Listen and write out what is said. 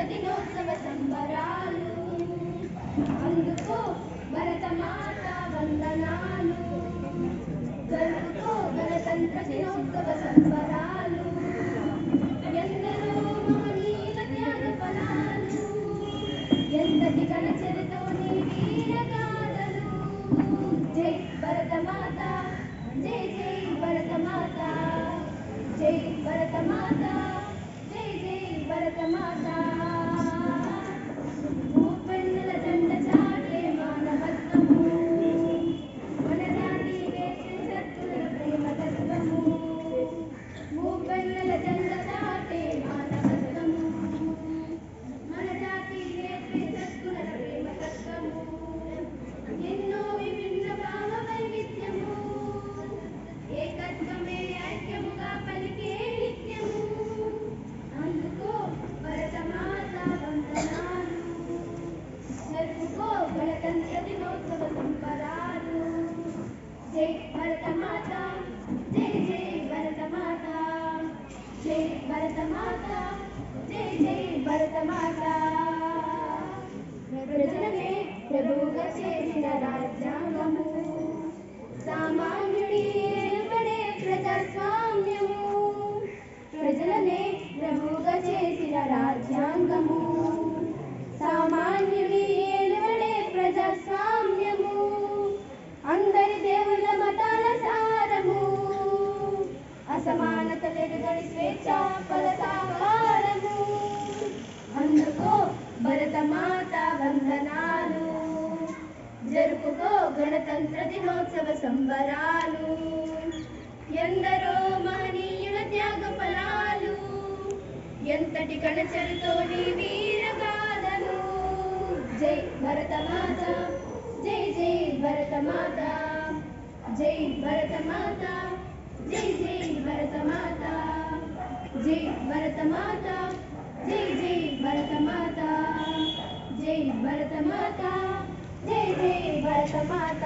దినోత్సవ సంబరాలు అందుకో భరతమాత వందనాలు జరుపుకో గణతంత్ర దినోత్సవ సంబరాలు ఎందరో మహనీయుల త్యాగ ఫలాలు ఎంతటి ఘన చరితో నీ వీర గాథలు జై భరతమాత జై జై భరతమాత జై భరతమాత జై జై భరతమాత భూపెన్నుల జెండ చాటే మానవత్వము మన జాతి దేశ ప్రేమ తత్వము భూపెన్నుల జెండ చాటే మానవత్వము మన జాతి దేశ ప్రేమ తత్వము ఎన్నో విభిన్న భావ వైవిధ్యము ఏకత్వమే ఐక్యముగా పలికే నిత్యము అందుకో భరతమాత వందనాలు జరుపుకో గణతంత్ర దినోత్సవ సంబరాలు జై భరతమాత జై జై భరతమాత జై భరతమాత జై జై భరతమాత ప్రజలనే ప్రభువుగా చేసిన రాజ్యాంగము సామాన్యుడి ఏలుబడే ప్రజాస్వామ్యము ప్రజలనే ప్రభువుగా చేసిన రాజ్యాంగము సామాన్యుడి ఏలుబడే ప్రజాస్వామ్యము అందరి దేవుళ్ళ మతాల సారము అసమానతలెరుగని స్వేచ్ఛ పద సాకారము అందుకో భరతమాత వందనాలు జరుపుకో గణతంత్ర దినోత్సవ సంబరాలు ఎందరో మహనీయుల త్యాగ ఫలాలు ఎంతటి కణచరితో నీ వీర గాథలు జై భరతమాత జై జై భరతమాత జై భరతమాత జై జై భరతమాత జై భరతమాత జై జై భరతమాత జై భరతమాత జై జై భరతమాత